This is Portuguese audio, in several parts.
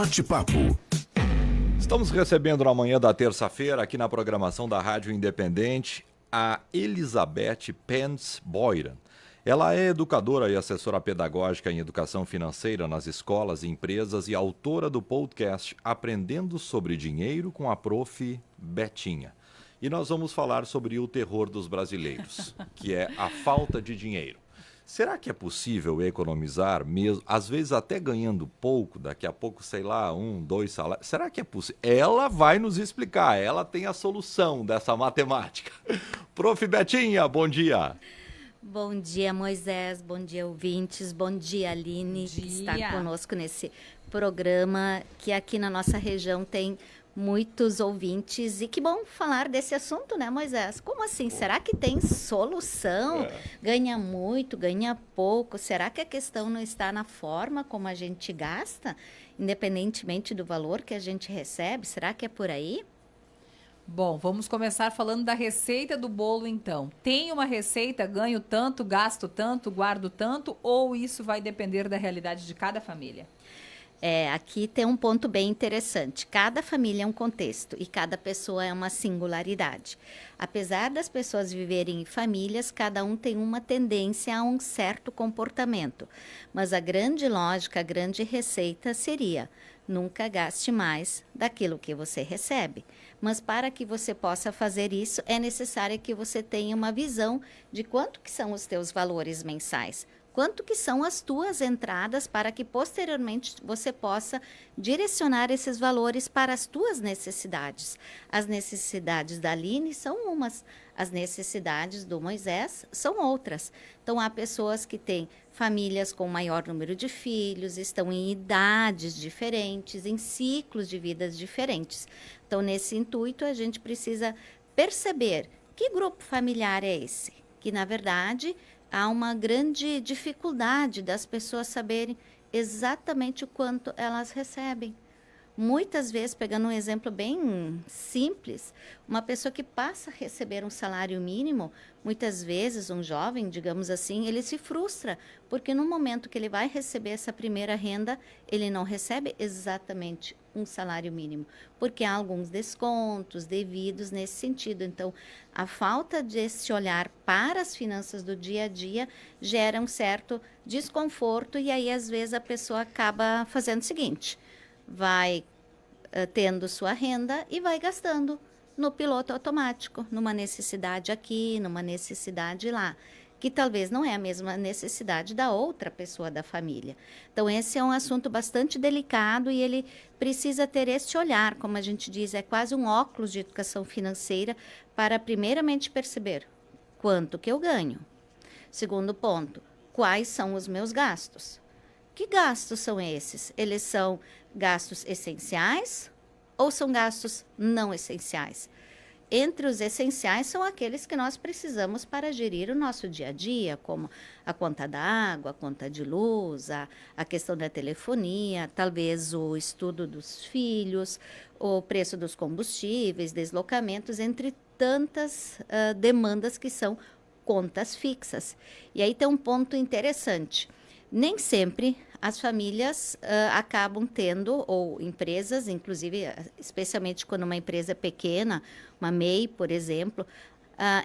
Bate-papo. Estamos recebendo na manhã da terça-feira, aqui na programação da Rádio Independente, a Elizabeth Pence Boyran. Ela é educadora e assessora pedagógica em educação financeira nas escolas e empresas e autora do podcast Aprendendo sobre Dinheiro com a Prof. Betinha. E nós vamos falar sobre o terror dos brasileiros, que é a falta de dinheiro. Será que é possível economizar mesmo, às vezes até ganhando pouco, daqui a pouco, sei lá, 1, 2 salários? Será que é possível? Ela vai nos explicar, ela tem a solução dessa matemática. Prof. Betinha, bom dia. Bom dia, Moisés, bom dia, ouvintes, bom dia, Aline, que está conosco nesse programa, que aqui na nossa região tem muitos ouvintes. E que bom falar desse assunto, né, Moisés? Como assim? Será que tem solução? Ganha muito, ganha pouco? Será que a questão não está na forma como a gente gasta, independentemente do valor que a gente recebe? Será que é por aí? Bom, vamos começar falando da receita do bolo, então. Tem uma receita, ganho tanto, gasto tanto, guardo tanto, ou isso vai depender da realidade de cada família? Aqui tem um ponto bem interessante. Cada família é um contexto e cada pessoa é uma singularidade. Apesar das pessoas viverem em famílias, cada um tem uma tendência a um certo comportamento. Mas a grande lógica, a grande receita seria: nunca gaste mais daquilo que você recebe. Mas para que você possa fazer isso, é necessário que você tenha uma visão de quanto que são os teus valores mensais. Quanto que são as tuas entradas para que posteriormente você possa direcionar esses valores para as tuas necessidades. As necessidades da Aline são umas, as necessidades do Moisés são outras. Então, há pessoas que têm famílias com maior número de filhos, estão em idades diferentes, em ciclos de vidas diferentes. Então, nesse intuito, a gente precisa perceber que grupo familiar é esse, que, na verdade, há uma grande dificuldade das pessoas saberem exatamente o quanto elas recebem. Muitas vezes, pegando um exemplo bem simples, uma pessoa que passa a receber um salário mínimo, muitas vezes um jovem, digamos assim, ele se frustra, porque no momento que ele vai receber essa primeira renda, ele não recebe exatamente um salário mínimo, porque há alguns descontos devidos nesse sentido. Então, a falta desse olhar para as finanças do dia a dia gera um certo desconforto e aí, às vezes, a pessoa acaba fazendo o seguinte: vai tendo sua renda e vai gastando no piloto automático, numa necessidade aqui, numa necessidade lá, que talvez não é a mesma necessidade da outra pessoa da família. Então, esse é um assunto bastante delicado e ele precisa ter esse olhar, como a gente diz, é quase um óculos de educação financeira para primeiramente perceber quanto que eu ganho. Segundo ponto, quais são os meus gastos? Que gastos são esses? Eles são gastos essenciais ou são gastos não essenciais? Entre os essenciais são aqueles que nós precisamos para gerir o nosso dia a dia, como a conta da água, a conta de luz, a questão da telefonia, talvez o estudo dos filhos, o preço dos combustíveis, deslocamentos, entre tantas demandas que são contas fixas. E aí tem um ponto interessante. Nem sempre as famílias acabam tendo, ou empresas, inclusive, especialmente quando uma empresa é pequena, uma MEI, por exemplo,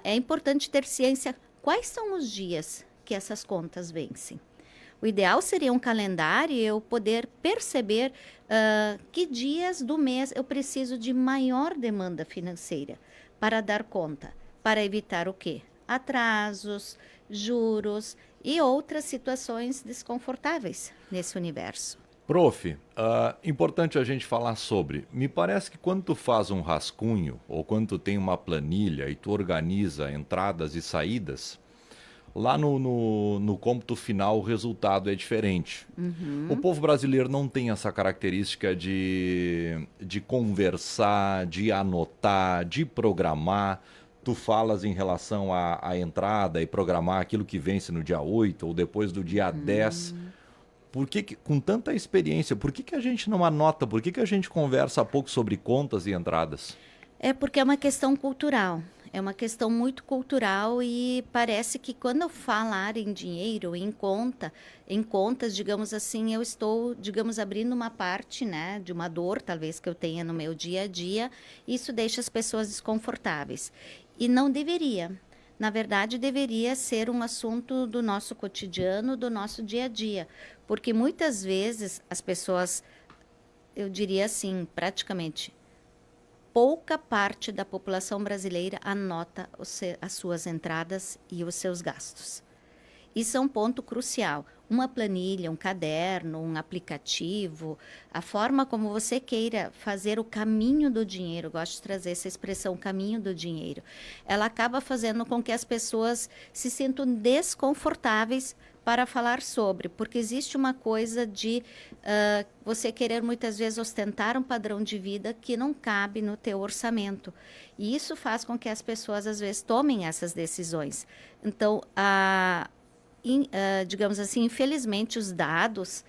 é importante ter ciência quais são os dias que essas contas vencem. O ideal seria um calendário e eu poder perceber que dias do mês eu preciso de maior demanda financeira para dar conta, para evitar o quê? Atrasos, juros e outras situações desconfortáveis nesse universo. Prof, importante a gente falar sobre, me parece que quando tu faz um rascunho ou quando tu tem uma planilha e tu organiza entradas e saídas, lá no cômputo final o resultado é diferente. O povo brasileiro não tem essa característica de conversar, de anotar, de programar. Tu falas em relação à entrada e programar aquilo que vence no dia 8 ou depois do dia 10. Por que, com tanta experiência, por que a gente não anota? Por que a gente conversa pouco sobre contas e entradas? É porque é uma questão cultural. É uma questão muito cultural e parece que quando eu falar em dinheiro, em contas, digamos assim, eu estou, digamos, abrindo uma parte, né, de uma dor, talvez, que eu tenha no meu dia a dia. Isso deixa as pessoas desconfortáveis. E não deveria. Na verdade, deveria ser um assunto do nosso cotidiano, do nosso dia a dia. Porque muitas vezes as pessoas, eu diria assim, praticamente pouca parte da população brasileira anota as suas entradas e os seus gastos. Isso é um ponto crucial. Uma planilha, um caderno, um aplicativo, a forma como você queira fazer o caminho do dinheiro, eu gosto de trazer essa expressão, caminho do dinheiro, ela acaba fazendo com que as pessoas se sintam desconfortáveis para falar sobre, porque existe uma coisa de você querer muitas vezes ostentar um padrão de vida que não cabe no teu orçamento. E isso faz com que as pessoas às vezes tomem essas decisões. Então, digamos assim, infelizmente os dados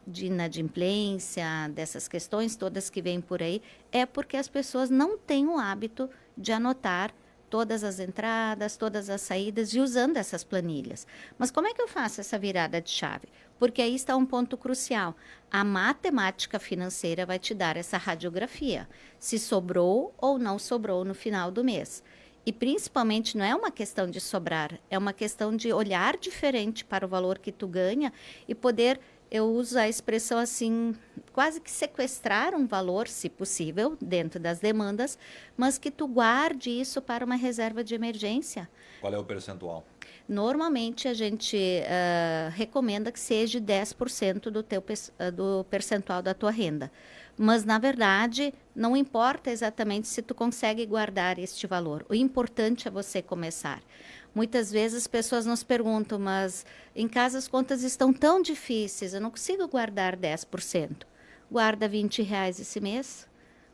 de inadimplência, dessas questões todas que vêm por aí, é porque as pessoas não têm o hábito de anotar todas as entradas, todas as saídas e usando essas planilhas. Mas como é que eu faço essa virada de chave? Porque aí está um ponto crucial. A matemática financeira vai te dar essa radiografia, se sobrou ou não sobrou no final do mês. E principalmente não é uma questão de sobrar, é uma questão de olhar diferente para o valor que tu ganha e poder, eu uso a expressão assim, quase que sequestrar um valor, se possível, dentro das demandas, mas que tu guarde isso para uma reserva de emergência. Qual é o percentual? Normalmente a gente recomenda que seja 10% do percentual da tua renda. Mas, na verdade, não importa exatamente se tu consegue guardar este valor. O importante é você começar. Muitas vezes as pessoas nos perguntam, mas em casa as contas estão tão difíceis, eu não consigo guardar 10%. Guarda R$ 20 esse mês,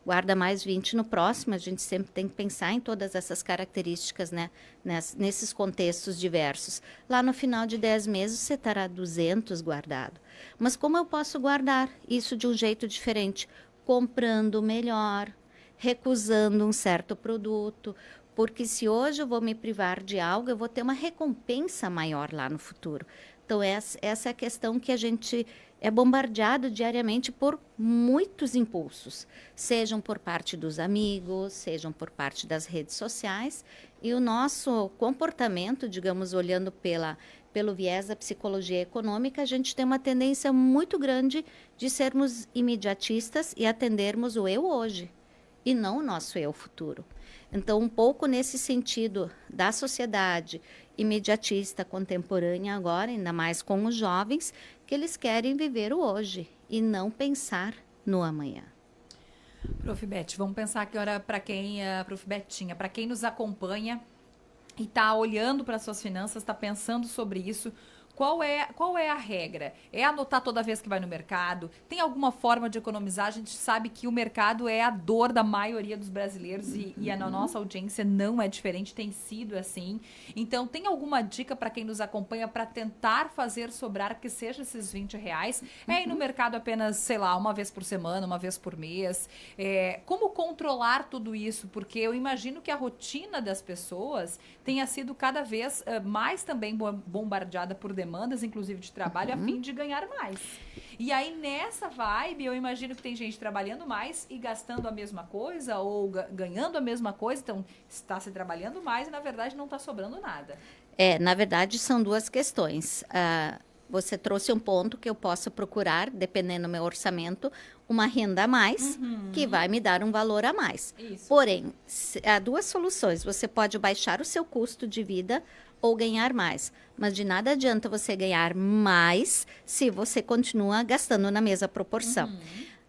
guarda mais 20 no próximo. A gente sempre tem que pensar em todas essas características, né? Nesses contextos diversos. Lá no final de 10 meses você terá 200 guardado. Mas como eu posso guardar isso de um jeito diferente? Comprando melhor, recusando um certo produto, porque se hoje eu vou me privar de algo, eu vou ter uma recompensa maior lá no futuro. Então, essa é a questão que a gente é bombardeado diariamente por muitos impulsos, sejam por parte dos amigos, sejam por parte das redes sociais, e o nosso comportamento, digamos, olhando pelo viés da psicologia econômica, a gente tem uma tendência muito grande de sermos imediatistas e atendermos o eu hoje, e não o nosso eu futuro. Então, um pouco nesse sentido da sociedade imediatista, contemporânea agora, ainda mais com os jovens, que eles querem viver o hoje e não pensar no amanhã. Prof. Beth, vamos pensar agora para quem, Prof. Betinha, para quem nos acompanha e está olhando para suas finanças, está pensando sobre isso, qual é a regra? É anotar toda vez que vai no mercado? Tem alguma forma de economizar? A gente sabe que o mercado é a dor da maioria dos brasileiros e a nossa audiência não é diferente, tem sido assim. Então, tem alguma dica para quem nos acompanha para tentar fazer sobrar que seja esses R$ 20? É ir no mercado apenas, sei lá, uma vez por semana, uma vez por mês? Como controlar tudo isso? Porque eu imagino que a rotina das pessoas tenha sido cada vez mais também bombardeada por demandas, inclusive de trabalho, a fim de ganhar mais. E aí, nessa vibe, eu imagino que tem gente trabalhando mais e gastando a mesma coisa, ou ganhando a mesma coisa, então está se trabalhando mais e, na verdade, não está sobrando nada. Na verdade, são duas questões. Você trouxe um ponto que eu posso procurar, dependendo do meu orçamento, uma renda a mais, que vai me dar um valor a mais. Isso. Porém, há duas soluções. Você pode baixar o seu custo de vida ou ganhar mais. Mas de nada adianta você ganhar mais se você continua gastando na mesma proporção.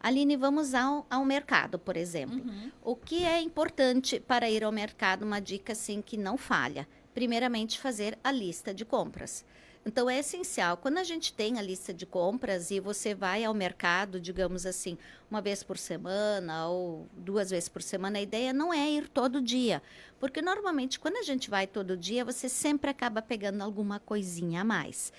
Aline, vamos ao mercado, por exemplo. O que é importante para ir ao mercado? Uma dica, assim, que não falha. Primeiramente, fazer a lista de compras. Então, é essencial. Quando a gente tem a lista de compras e você vai ao mercado, digamos assim, uma vez por semana ou 2 vezes por semana, a ideia não é ir todo dia. Porque, normalmente, quando a gente vai todo dia, você sempre acaba pegando alguma coisinha a mais.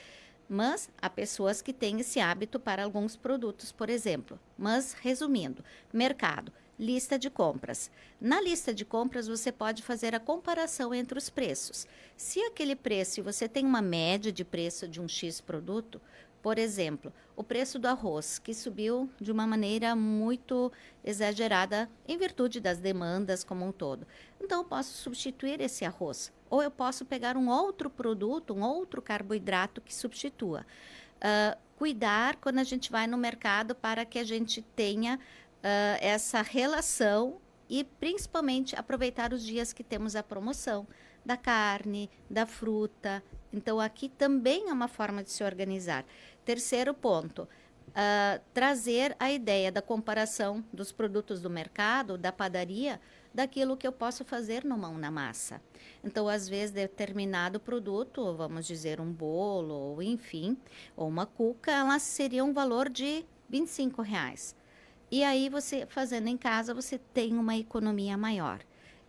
Mas há pessoas que têm esse hábito para alguns produtos, por exemplo. Mas, resumindo, mercado. lista de compras. Na lista de compras, você pode fazer a comparação entre os preços. Se aquele preço, e você tem uma média de preço de um X produto, por exemplo, o preço do arroz, que subiu de uma maneira muito exagerada em virtude das demandas como um todo. Então, eu posso substituir esse arroz. Ou eu posso pegar um outro produto, um outro carboidrato que substitua. Cuidar quando a gente vai no mercado para que a gente tenha essa relação e, principalmente, aproveitar os dias que temos a promoção da carne, da fruta. Então, aqui também é uma forma de se organizar. Terceiro ponto, trazer a ideia da comparação dos produtos do mercado, da padaria, daquilo que eu posso fazer no mão na massa. Então, às vezes, determinado produto, vamos dizer um bolo, ou enfim, ou uma cuca, ela seria um valor de R$ 25. E aí, você fazendo em casa, você tem uma economia maior.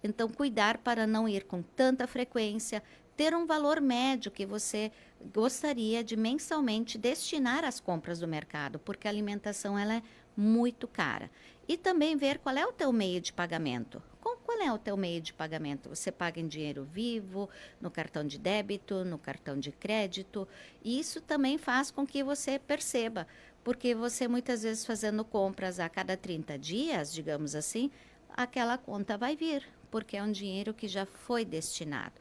Então, cuidar para não ir com tanta frequência, ter um valor médio que você gostaria de mensalmente destinar às compras do mercado, porque a alimentação ela é muito cara. E também ver qual é o teu meio de pagamento. Qual é o teu meio de pagamento? Você paga em dinheiro vivo, no cartão de débito, no cartão de crédito. E isso também faz com que você perceba, porque você muitas vezes fazendo compras a cada 30 dias, digamos assim, aquela conta vai vir, porque é um dinheiro que já foi destinado.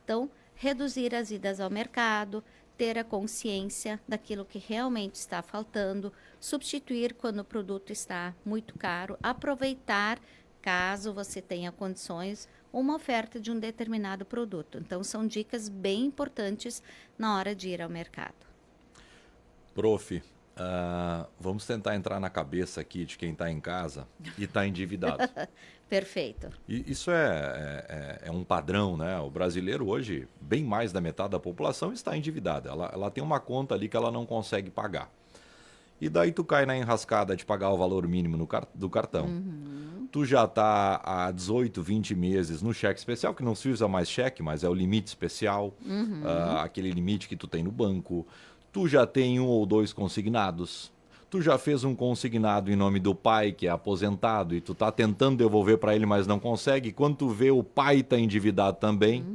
Então, reduzir as idas ao mercado, ter a consciência daquilo que realmente está faltando, substituir quando o produto está muito caro, aproveitar, caso você tenha condições, uma oferta de um determinado produto. Então, são dicas bem importantes na hora de ir ao mercado. Prof, vamos tentar entrar na cabeça aqui de quem está em casa e está endividado. Perfeito. E isso é um padrão, né? O brasileiro hoje, bem mais da metade da população está endividada. Ela tem uma conta ali que ela não consegue pagar. E daí tu cai na enrascada de pagar o valor mínimo do cartão. Uhum. Tu já está há 18, 20 meses no cheque especial, que não se usa mais cheque, mas é o limite especial, aquele limite que tu tem no banco. Tu já tem 1 ou 2 consignados. Tu já fez um consignado em nome do pai, que é aposentado, e tu tá tentando devolver para ele, mas não consegue. Quando tu vê o pai tá endividado também,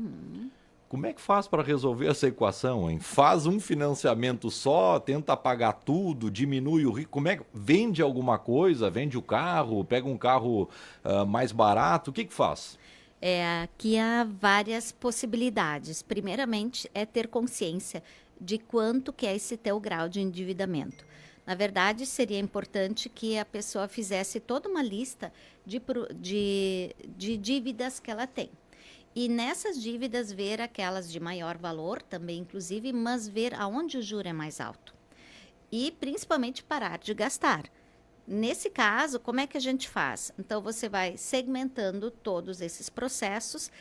como é que faz para resolver essa equação, hein? Faz um financiamento só, tenta pagar tudo, diminui o risco. Como é que vende alguma coisa, vende o carro, pega um carro mais barato, o que faz? Aqui há várias possibilidades. Primeiramente, é ter consciência de quanto que é esse teu grau de endividamento. Na verdade, seria importante que a pessoa fizesse toda uma lista de dívidas que ela tem. E nessas dívidas, ver aquelas de maior valor também, inclusive, mas ver aonde o juro é mais alto. E, principalmente, parar de gastar. Nesse caso, como é que a gente faz? Então, você vai segmentando todos esses processos.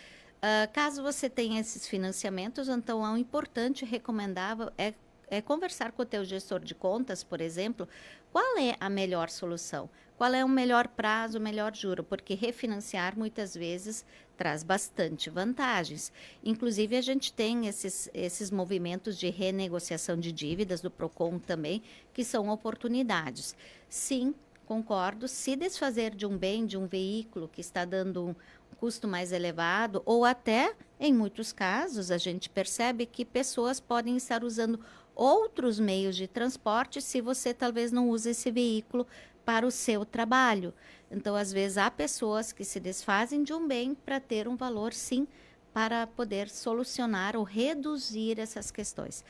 Caso você tenha esses financiamentos, então, o importante e recomendável é conversar com o teu gestor de contas, por exemplo, qual é a melhor solução, qual é o melhor prazo, o melhor juro, porque refinanciar muitas vezes traz bastante vantagens. Inclusive, a gente tem esses movimentos de renegociação de dívidas do Procon também, que são oportunidades. Sim, concordo, se desfazer de um bem, de um veículo que está dando um custo mais elevado, ou até, em muitos casos, a gente percebe que pessoas podem estar usando outros meios de transporte se você talvez não use esse veículo para o seu trabalho. Então, às vezes, há pessoas que se desfazem de um bem para ter um valor, sim, para poder solucionar ou reduzir essas questões.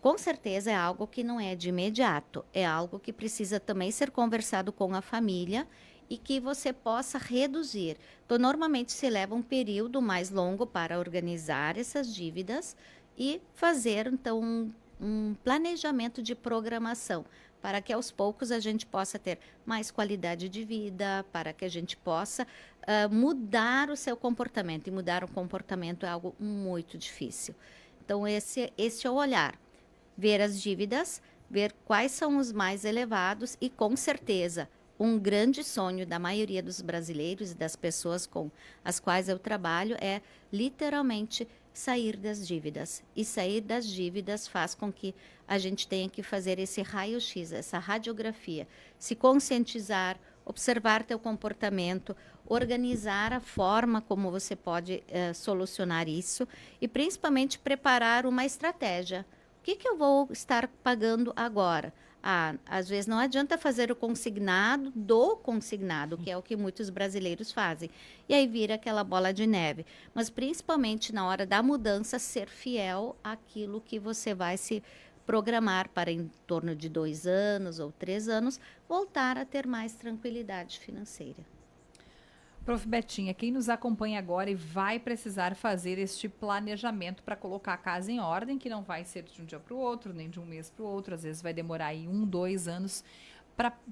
Com certeza é algo que não é de imediato, é algo que precisa também ser conversado com a família e que você possa reduzir. Então, normalmente se leva um período mais longo para organizar essas dívidas e fazer, então, um planejamento de programação, para que aos poucos a gente possa ter mais qualidade de vida, para que a gente possa mudar o seu comportamento. E mudar o comportamento é algo muito difícil. Então, esse é o olhar. Ver as dívidas, ver quais são os mais elevados e, com certeza, um grande sonho da maioria dos brasileiros e das pessoas com as quais eu trabalho é, literalmente, sair das dívidas. E sair das dívidas faz com que a gente tenha que fazer esse raio-x, essa radiografia, se conscientizar, observar teu comportamento, organizar a forma como você pode solucionar isso e principalmente preparar uma estratégia. O que eu vou estar pagando agora? Às vezes não adianta fazer o consignado do consignado, que é o que muitos brasileiros fazem. E aí vira aquela bola de neve. Mas principalmente na hora da mudança, ser fiel àquilo que você vai se programar para em torno de 2 anos ou 3 anos, voltar a ter mais tranquilidade financeira. Prof. Betinha, quem nos acompanha agora e vai precisar fazer este planejamento para colocar a casa em ordem, que não vai ser de um dia para o outro, nem de um mês para o outro, às vezes vai demorar aí 1, 2 anos,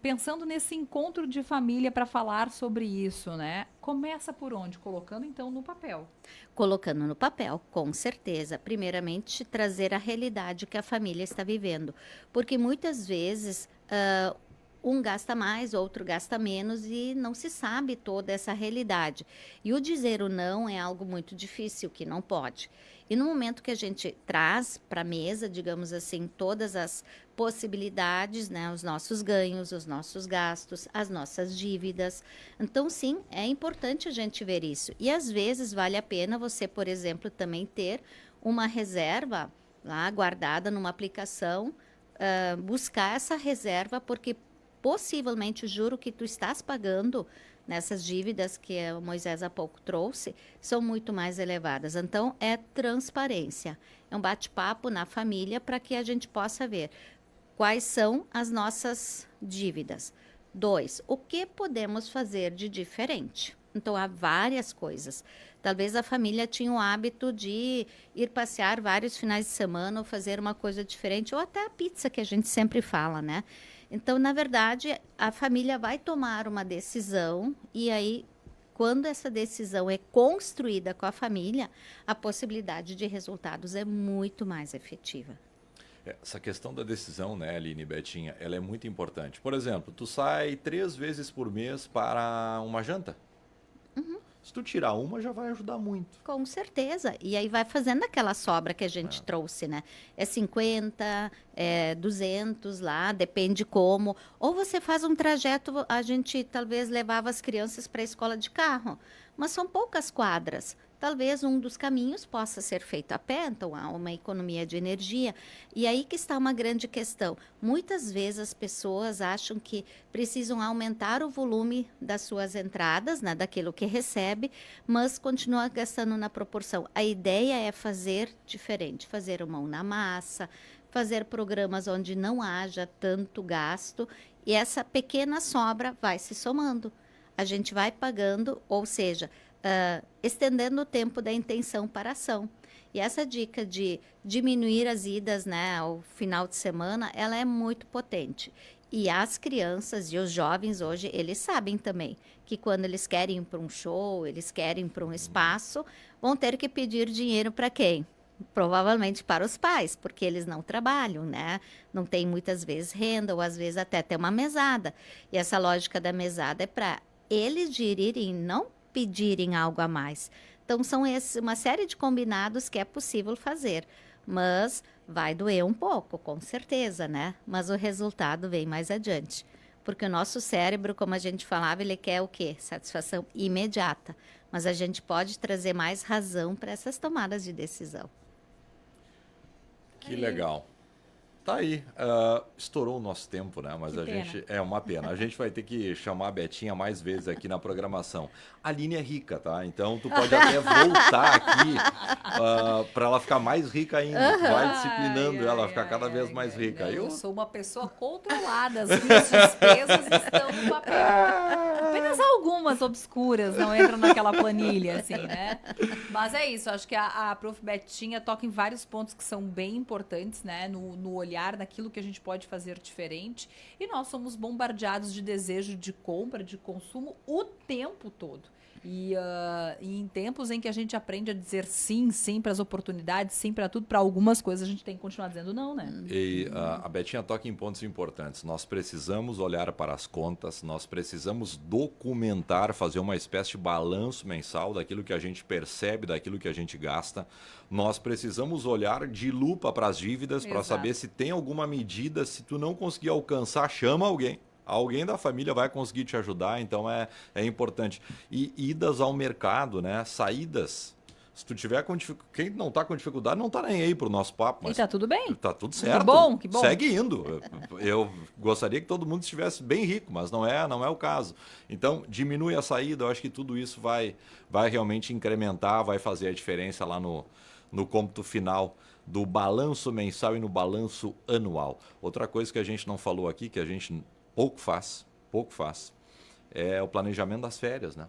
pensando nesse encontro de família para falar sobre isso, né? Começa por onde? Colocando então no papel. Colocando no papel, com certeza. Primeiramente, trazer a realidade que a família está vivendo. Porque muitas vezes um gasta mais, outro gasta menos e não se sabe toda essa realidade. E o dizer o não é algo muito difícil, que não pode. E no momento que a gente traz para a mesa, digamos assim, todas as possibilidades, né, os nossos ganhos, os nossos gastos, as nossas dívidas. Então, sim, é importante a gente ver isso. E às vezes vale a pena você, por exemplo, também ter uma reserva lá guardada numa aplicação, buscar essa reserva, porque possivelmente o juro que tu estás pagando nessas dívidas que o Moisés há pouco trouxe, são muito mais elevadas. Então, é transparência. É um bate-papo na família para que a gente possa ver quais são as nossas dívidas. 2, o que podemos fazer de diferente? Então, há várias coisas. Talvez a família tinha o hábito de ir passear vários finais de semana ou fazer uma coisa diferente, ou até a pizza que a gente sempre fala, né? Então, na verdade, a família vai tomar uma decisão e aí, quando essa decisão é construída com a família, a possibilidade de resultados é muito mais efetiva. Essa questão da decisão, né, Aline e Betinha, ela é muito importante. Por exemplo, tu sai 3 vezes por mês para uma janta. Uhum. Se tu tirar uma, já vai ajudar muito. Com certeza. E aí vai fazendo aquela sobra que a gente trouxe, né? É 50, 200 lá, depende como. Ou você faz um trajeto, a gente talvez levava as crianças para a escola de carro, mas são poucas quadras. Talvez um dos caminhos possa ser feito a pé, então há uma economia de energia. E aí que está uma grande questão. Muitas vezes as pessoas acham que precisam aumentar o volume das suas entradas, né, daquilo que recebe, mas continua gastando na proporção. A ideia é fazer diferente, fazer o mão na massa, fazer programas onde não haja tanto gasto, e essa pequena sobra vai se somando. A gente vai pagando, ou seja, estendendo o tempo da intenção para a ação. E essa dica de diminuir as idas, né, ao final de semana, ela é muito potente. E as crianças e os jovens hoje, eles sabem também que quando eles querem ir para um show, eles querem ir para um espaço, vão ter que pedir dinheiro para quem? Provavelmente para os pais, porque eles não trabalham, né? Não tem muitas vezes renda, ou às vezes até tem uma mesada. E essa lógica da mesada é para eles gerirem, não pedirem algo a mais. Então, são uma série de combinados que é possível fazer, mas vai doer um pouco, com certeza, né? Mas o resultado vem mais adiante. Porque o nosso cérebro, como a gente falava, ele quer o quê? Satisfação imediata. Mas a gente pode trazer mais razão para essas tomadas de decisão. Que legal. Tá aí. Estourou o nosso tempo, né? Mas que a pena. gente... É uma pena. A gente vai ter que chamar a Betinha mais vezes aqui na programação. A Aline é rica, tá? Então, tu pode até voltar aqui para ela ficar mais rica ainda. Tu vai disciplinando ela a ficar cada vez mais rica. Eu sou uma pessoa controlada. As minhas despesas estão no papel. Apenas algumas obscuras não entram naquela planilha, assim, né? Mas é isso. Acho que a Prof. Betinha toca em vários pontos que são bem importantes, né? No olhar naquilo que a gente pode fazer diferente. E nós somos bombardeados de desejo de compra, de consumo o tempo todo. E em tempos em que a gente aprende a dizer sim, sim para as oportunidades, sim para tudo, para algumas coisas a gente tem que continuar dizendo não, né? E a Betinha toca em pontos importantes. Nós precisamos olhar para as contas, nós precisamos documentar, fazer uma espécie de balanço mensal daquilo que a gente percebe, daquilo que a gente gasta. Nós precisamos olhar de lupa para as dívidas para Exato. saber se tem alguma medida, se tu não conseguir alcançar, chama alguém. Alguém da família vai conseguir te ajudar, então é importante. E idas ao mercado, né? Saídas. Se tu tiver com dificuldade, quem não está com dificuldade não está nem aí pro nosso papo, E mas tá tudo bem. tá tudo certo. Que bom. Segue indo. Eu gostaria que todo mundo estivesse bem rico, mas não é o caso. Então, diminui a saída, eu acho que tudo isso vai realmente incrementar, vai fazer a diferença lá no cômputo final do balanço mensal e no balanço anual. Outra coisa que a gente não falou aqui, que a gente pouco faz, é o planejamento das férias, né?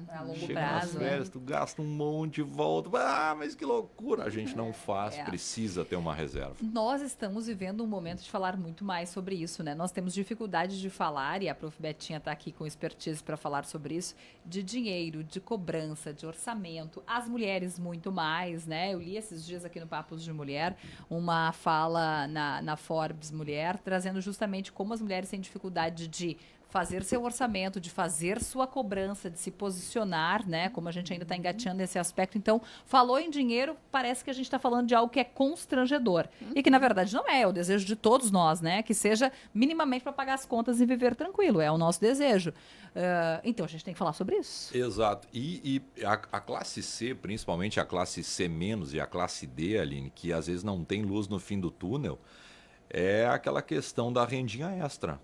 A longo Chega nas prazo. férias, tu gasta um monte, volta. Mas que loucura! A gente não faz, precisa ter uma reserva. Nós estamos vivendo um momento de falar muito mais sobre isso, né? Nós temos dificuldade de falar, e a Prof. Betinha está aqui com expertise para falar sobre isso, de dinheiro, de cobrança, de orçamento. As mulheres muito mais, né? Eu li esses dias aqui no Papos de Mulher uma fala na Forbes Mulher, trazendo justamente como as mulheres têm dificuldade de fazer seu orçamento, de fazer sua cobrança, de se posicionar, né? Como a gente ainda está engateando nesse aspecto. Então, falou em dinheiro, parece que a gente está falando de algo que é constrangedor. E que, na verdade, não é. É o desejo de todos nós, né? Que seja minimamente para pagar as contas e viver tranquilo. É o nosso desejo. Então, a gente tem que falar sobre isso. Exato. E a classe C, principalmente a classe C- e a classe D, Aline, que às vezes não tem luz no fim do túnel, é aquela questão da rendinha extra.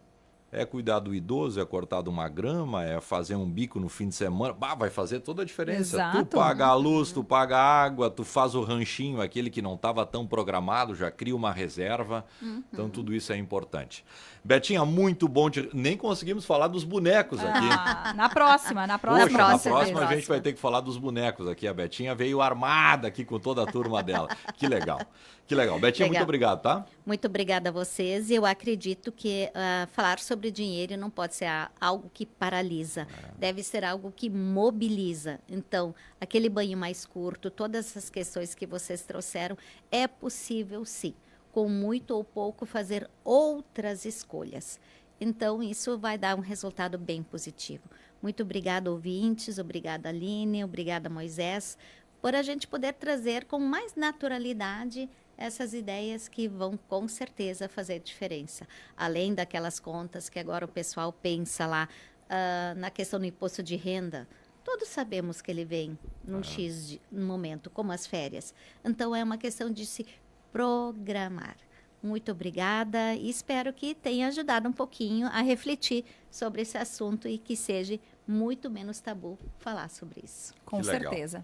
É cuidar do idoso, é cortar de uma grama, é fazer um bico no fim de semana. Vai fazer toda a diferença. Exato. Tu paga a luz, tu paga a água, tu faz o ranchinho, aquele que não estava tão programado, já cria uma reserva. Então tudo isso é importante. Betinha, muito bom. Nem conseguimos falar dos bonecos aqui. Na próxima. Poxa, na próxima próxima a vez. gente vai ter que falar dos bonecos aqui. A Betinha veio armada aqui com toda a turma dela. Que legal. Que legal. Betinha, Legal. muito obrigado, tá? Muito obrigada a vocês. Eu acredito que falar sobre dinheiro não pode ser algo que paralisa. Deve ser algo que mobiliza. Então, aquele banho mais curto, todas essas questões que vocês trouxeram, é possível sim, com muito ou pouco, fazer outras escolhas. Então, isso vai dar um resultado bem positivo. Muito obrigada, ouvintes. Obrigada, Aline. Obrigada, Moisés, por a gente poder trazer com mais naturalidade essas ideias que vão com certeza fazer diferença. Além daquelas contas que agora o pessoal pensa lá na questão do imposto de renda, todos sabemos que ele vem num momento, como as férias. Então é uma questão de se programar. Muito obrigada e espero que tenha ajudado um pouquinho a refletir sobre esse assunto e que seja muito menos tabu falar sobre isso. Com Que legal. certeza.